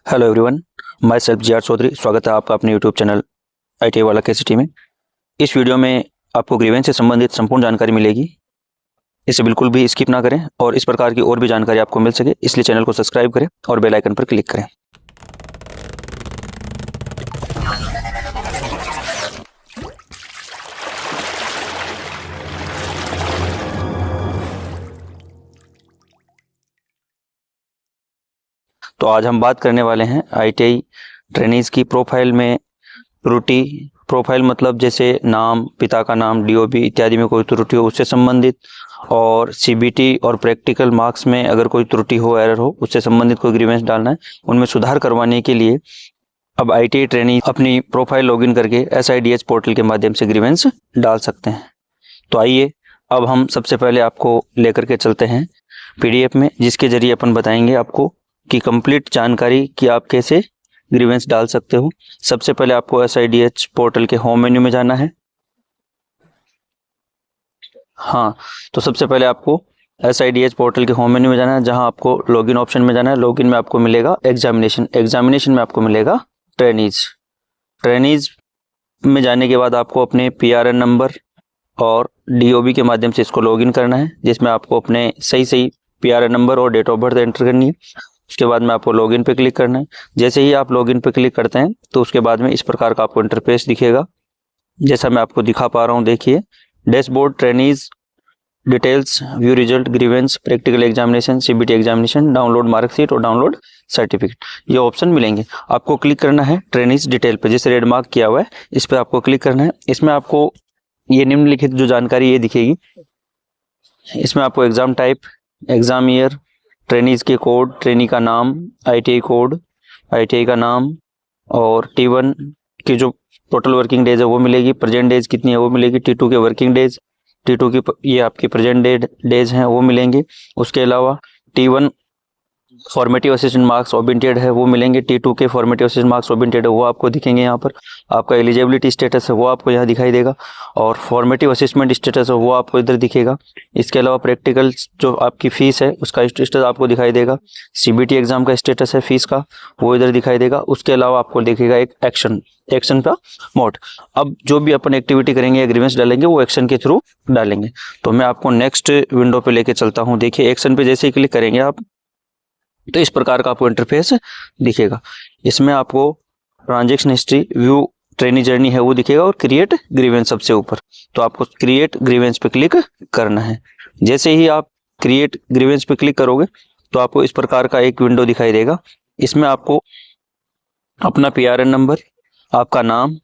Hello everyone, myself G R Chaudhary. स्वागत है आपका अपने यूट्यूब चैनल ITI वाला KCT में। इस वीडियो में आपको ग्रीवेंस से संबंधित संपूर्ण जानकारी मिलेगी। इसे बिल्कुल भी स्किप ना करें और इस प्रकार की और भी जानकारी आपको मिल सके इसलिए चैनल को सब्सक्राइब करें और बेल आइकन पर क्लिक करें। तो आज हम बात करने वाले हैं ITI ट्रेनीज की प्रोफाइल में त्रुटि। प्रोफाइल मतलब जैसे नाम, पिता का नाम, DOB इत्यादि में कोई त्रुटि हो उससे संबंधित, और CBT और प्रैक्टिकल मार्क्स में अगर कोई त्रुटि हो, एरर हो, उससे संबंधित कोई ग्रीवेंस डालना है, उनमें सुधार करवाने के लिए अब ITI ट्रेनी अपनी प्रोफाइल लॉगिन करके SIDH पोर्टल के माध्यम से ग्रीवेंस डाल सकते हैं। तो आइए अब हम सबसे पहले आपको लेकर के चलते हैं PDF में, जिसके जरिए अपन बताएंगे आपको कि कंप्लीट जानकारी कि आप कैसे ग्रीवेंस डाल सकते हो। सबसे पहले आपको SIDH पोर्टल के होम मेन्यू में जाना है। हाँ, तो सबसे पहले आपको SIDH पोर्टल के होम मेन्यू में जाना है, जहां आपको लॉगिन ऑप्शन में जाना है। लॉगिन में आपको मिलेगा एग्जामिनेशन में आपको मिलेगा ट्रेनीज में जाने के बाद आपको अपने PRN नंबर और DOB के माध्यम से इसको लॉगिन करना है, जिसमें आपको अपने सही PRN नंबर और डेट ऑफ बर्थ एंटर करनी है। उसके बाद में आपको लॉगिन पे क्लिक करना है। जैसे ही आप लॉगिन पे क्लिक करते हैं तो उसके बाद में इस प्रकार का आपको इंटरफेस दिखेगा, जैसा मैं आपको दिखा पा रहा हूँ। देखिए, dashboard, trainees details, view result, grievance, practical examination, CBT examination, download marksheet और डाउनलोड सर्टिफिकेट, ये ऑप्शन मिलेंगे। आपको क्लिक करना है ट्रेनीज डिटेल पे, जिसे रेड मार्क किया हुआ है इस पर आपको क्लिक करना है। इसमें आपको ये निम्नलिखित जो जानकारी ये दिखेगी। इसमें आपको exam type, exam year, trainees के कोड, ट्रेनी का नाम, ITI कोड, ITI का नाम और T1 की जो टोटल वर्किंग डेज है वो मिलेगी। प्रेजेंट डेज कितनी है वो मिलेगी। T2 के वर्किंग डेज, T2 की ये आपकी प्रेजेंट डेज हैं वो मिलेंगे। उसके अलावा T1 फॉर्मेटिव असिस्टेंट मार्क्स ओबिटेड है वो मिलेंगे। T2 के फॉर्मेटिव असिस्टेंट मार्क्स ओबिटेड है वो आपको दिखेंगे यहाँ पर। आपका एलिजिबिलिटी स्टेटस है वो आपको यहाँ दिखाई देगा, और फॉर्मेटिव असिस्टमेंट स्टेटस है वो आपको इधर दिखेगा। इसके अलावा प्रैक्टिकल जो आपकी फीस है उसका स्टेटस आपको दिखाई देगा। CBT एग्जाम का स्टेटस है फीस का वो इधर दिखाई देगा। उसके अलावा आपको दिखेगा एक एक्शन का मोड। अब जो भी अपन एक्टिविटी करेंगे या ग्रीवेंस डालेंगे वो एक्शन के थ्रू डालेंगे। तो मैं आपको नेक्स्ट विंडो पे लेके चलता हूँ। देखिए, एक्शन पे जैसे ही क्लिक करेंगे आप तो इस प्रकार का आपको इंटरफेस दिखेगा। इसमें आपको transaction history, view trainee journey है वो दिखेगा, और क्रिएट ग्रीवेंस सबसे ऊपर। तो आपको क्रिएट ग्रीवेंस पे क्लिक करना है। जैसे ही आप क्रिएट ग्रीवेंस पे क्लिक करोगे तो आपको इस प्रकार का एक विंडो दिखाई देगा। इसमें आपको अपना PRN नंबर, आपका नाम,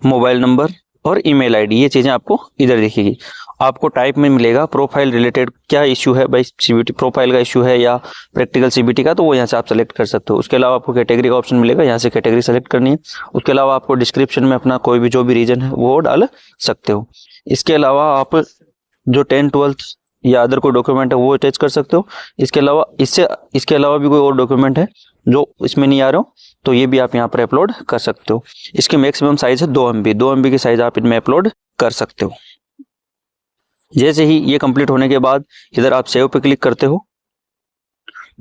मोबाइल नंबर और ईमेल ID, ये चीजें आपको इधर दिखेगी। आपको टाइप में मिलेगा प्रोफाइल रिलेटेड क्या इश्यू है, भाई CBT प्रोफाइल का इश्यू है या प्रैक्टिकल CBT का, तो वो यहाँ से आप सेलेक्ट कर सकते हो। उसके अलावा आपको कैटेगरी का ऑप्शन मिलेगा, यहाँ से कैटेगरी सेलेक्ट करनी है। उसके अलावा आपको डिस्क्रिप्शन में अपना कोई भी जो भी रीजन है वो डाल सकते हो। इसके अलावा आप जो 10th-12th या अदर कोई डॉक्यूमेंट है वो अटैच कर सकते हो। इसके अलावा भी कोई और डॉक्यूमेंट है जो इसमें नहीं आ रहा हो तो ये भी आप यहाँ पर अपलोड कर सकते हो। इसकी मैक्सिमम साइज है 2 MB की साइज आप इनमें अपलोड कर सकते हो। जैसे ही ये कंप्लीट होने के बाद इधर आप सेव पे क्लिक करते हो,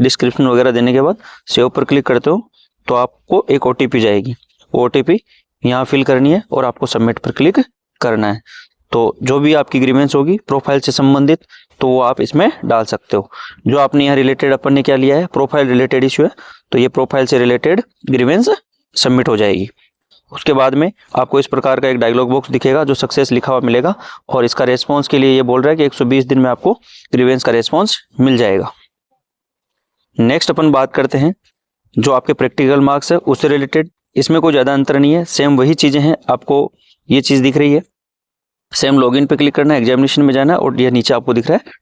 डिस्क्रिप्शन वगैरह देने के बाद सेव पर क्लिक करते हो तो आपको एक OTP जाएगी। OTP यहाँ फिल करनी है और आपको सबमिट पर क्लिक करना है। तो जो भी आपकी ग्रीवेंस होगी प्रोफाइल से संबंधित तो वो आप इसमें डाल सकते हो। जो आपने यहाँ रिलेटेड अपन ने क्या लिया है, प्रोफाइल रिलेटेड इश्यू है, तो ये प्रोफाइल से रिलेटेड ग्रीवेंस सबमिट हो जाएगी। उसके बाद में आपको इस प्रकार का एक डायलॉग बॉक्स दिखेगा जो सक्सेस लिखा हुआ मिलेगा, और इसका रेस्पॉन्स के लिए ये बोल रहा है कि 120 दिन में आपको ग्रीवेंस का रेस्पॉन्स मिल जाएगा। नेक्स्ट अपन बात करते हैं जो आपके प्रैक्टिकल मार्क्स है उससे रिलेटेड। इसमें कोई ज़्यादा अंतर नहीं है, सेम वही चीज़ें हैं। आपको ये चीज़ दिख रही है, सेम लॉगिन पे क्लिक करना है, एग्जामिनेशन में जाना है, और ये नीचे आपको दिख रहा है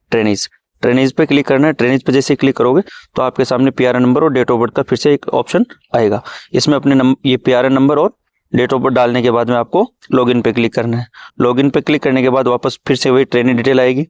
ट्रेनीज पे क्लिक करना है। ट्रेनीज पे जैसे क्लिक करोगे तो आपके सामने PRN नंबर और डेट ऑफ बर्थ का फिर से एक ऑप्शन आएगा। इसमें अपने ये PRN नंबर और डेट ऑफ बर्थ डालने के बाद में आपको लॉगिन पे क्लिक करना है। लॉगिन पे क्लिक करने के बाद वापस फिर से वही ट्रेनी डिटेल आएगी।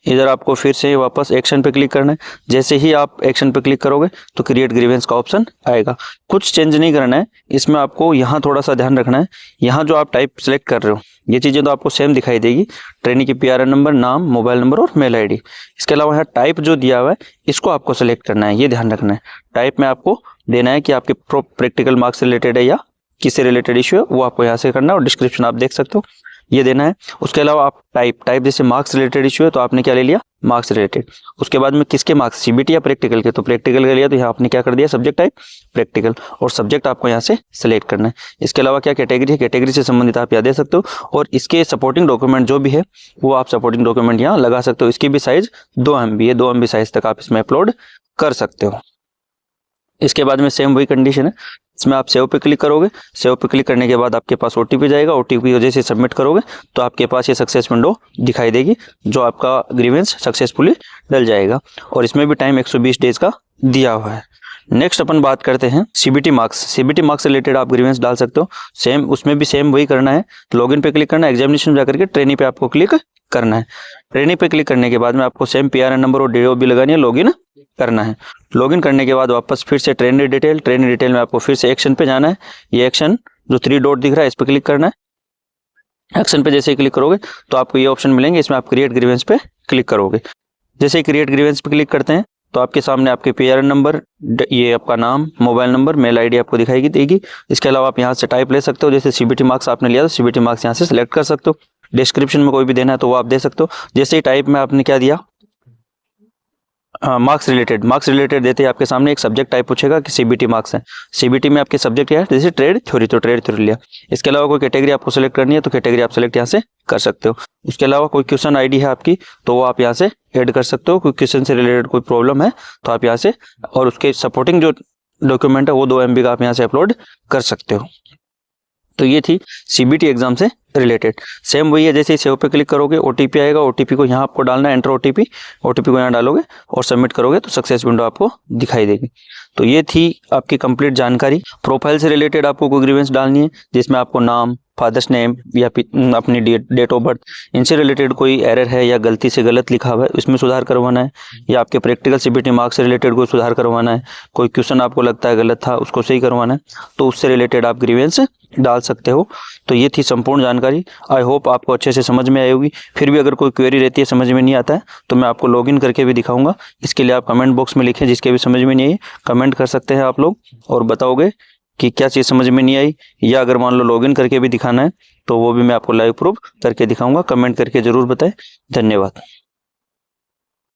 इधर आपको फिर से वापस एक्शन पे क्लिक करना है। जैसे ही आप एक्शन पे क्लिक करोगे तो क्रिएट ग्रीवेंस का ऑप्शन आएगा। कुछ चेंज नहीं करना है इसमें, आपको यहाँ थोड़ा सा ध्यान रखना है। यहाँ जो आप टाइप सेलेक्ट कर रहे हो ये चीज़ें तो आपको सेम दिखाई देगी, ट्रेनी की PRN नंबर, नाम, मोबाइल नंबर और मेल ID। इसके अलावा यहाँ टाइप जो दिया हुआ है इसको आपको सेलेक्ट करना है, ये ध्यान रखना है। टाइप में आपको देना है कि आपके प्रैक्टिकल मार्क्स से रिलेटेड है या किससे रिलेटेड इशू है, वो आपको यहाँ से करना है और डिस्क्रिप्शन आप देख सकते हो, ये देना है। उसके अलावा आप टाइप जैसे मार्क्स रिलेटेड इशू है तो आपने क्या ले लिया, मार्क्स रिलेटेड। उसके बाद में किसके मार्क्स, CBT या प्रैक्टिकल के, तो प्रैक्टिकल का लिया तो यहाँ आपने क्या कर दिया, सब्जेक्ट टाइप प्रैक्टिकल, और सब्जेक्ट आपको यहाँ से सिलेक्ट करना है। इसके अलावा क्या कैटेगरी है, कैटेगरी से संबंधित आप यहाँ दे सकते हो, और इसके सपोर्टिंग डॉक्यूमेंट जो भी है वो आप सपोर्टिंग डॉक्यूमेंट यहाँ लगा सकते हो। इसकी भी साइज 2 MB है, 2 MB साइज तक आप इसमें अपलोड कर सकते हो। इसके बाद में सेम वही कंडीशन है, इसमें आप सेव पे क्लिक करोगे। सेव पे क्लिक करने के बाद आपके पास OTP जाएगा, OTP को जैसे सबमिट करोगे तो आपके पास ये सक्सेस विंडो दिखाई देगी, जो आपका ग्रीवेंस सक्सेसफुली डल जाएगा। और इसमें भी टाइम 120 डेज का दिया हुआ है। नेक्स्ट अपन बात करते हैं CBT मार्क्स। CBT मार्क्स से रिलेटेड आप ग्रीवेंस डाल सकते हो, सेम उसमें भी सेम वही करना है। लॉगिन पे क्लिक करना है, एग्जामिनेशन जाकर के ट्रेनी पे आपको क्लिक करना है। ट्रेनी पे क्लिक करने के बाद में आपको सेम PRN नंबर और DOB लगानी है, लॉगिन करना है। लॉगिन करने के बाद वापस फिर से ट्रेनी डिटेल में आपको फिर से एक्शन पे जाना है। ये एक्शन जो 3 डॉट दिख रहा है इस पे क्लिक करना है। एक्शन पे जैसे ही क्लिक करोगे तो आपको ये ऑप्शन मिलेंगे, इसमें आप क्रिएट ग्रीवेंस पे क्लिक करोगे। जैसे ही क्रिएट ग्रीवेंस पे क्लिक करते हैं तो आपके सामने आपके PRN नंबर, ये आपका नाम, मोबाइल नंबर, मेल ID आपको दिखाई देगी। इसके अलावा आप यहाँ से टाइप ले सकते हो, जैसे CBT मार्क्स आपने लिया तो CBT मार्क्स यहाँ से सिलेक्ट कर सकते हो। डिस्क्रिप्शन में कोई भी देना है तो वो आप दे सकते हो। जैसे ही टाइप में आपने क्या दिया, मार्क्स रिलेटेड देते ही आपके सामने एक सब्जेक्ट टाइप पूछेगा कि CBT मार्क्स है। CBT में आपके सब्जेक्ट क्या है, जैसे ट्रेड थ्योरी तो ट्रेड थ्योरी लिया। इसके अलावा कोई कैटेगरी आपको सेलेक्ट करनी है तो कैटेगरी आप सेलेक्ट यहाँ से कर सकते हो। उसके अलावा कोई क्वेश्चन ID है आपकी तो वो आप यहाँ से ऐड कर सकते हो। कोई क्वेश्चन से रिलेटेड कोई प्रॉब्लम है तो आप यहाँ से, और उसके सपोर्टिंग जो डॉक्यूमेंट है वो 2 MB का आप यहाँ से अपलोड कर सकते हो। तो ये थी CBT एग्जाम से रिलेटेड। सेम वही है, जैसे ही सेव पे क्लिक करोगे OTP आएगा, OTP को यहाँ आपको डालना है, एंटर OTP को यहाँ डालोगे और सबमिट करोगे तो सक्सेस विंडो आपको दिखाई देगी। तो ये थी आपकी कंप्लीट जानकारी। प्रोफाइल से रिलेटेड आपको कोई ग्रीवेंस डालनी है जिसमें आपको नाम, फादर्स नेम या अपनी डेट ऑफ बर्थ, इनसे रिलेटेड कोई एरर है या गलती से गलत लिखा हुआ है उसमें सुधार करवाना है, या आपके प्रैक्टिकल CBT मार्क्स से रिलेटेड कोई सुधार करवाना है, कोई क्वेश्चन आपको लगता है गलत था उसको सही करवाना है, तो उससे रिलेटेड आप ग्रीवेंस डाल सकते हो। तो ये थी संपूर्ण जानकारी। आई होप आपको अच्छे से समझ में आई होगी। फिर भी अगर कोई क्वेरी रहती है, समझ में नहीं आता है, तो मैं आपको लॉगिन करके भी दिखाऊंगा। इसके लिए आप कमेंट बॉक्स में लिखें, जिसके भी समझ में नहीं आई कमेंट कर सकते हैं आप लोग, और बताओगे कि क्या चीज़ समझ में नहीं आई, या अगर मान लो लॉगिन करके भी दिखाना है तो वो भी मैं आपको लाइव प्रूफ करके दिखाऊंगा। कमेंट करके ज़रूर बताएं। धन्यवाद।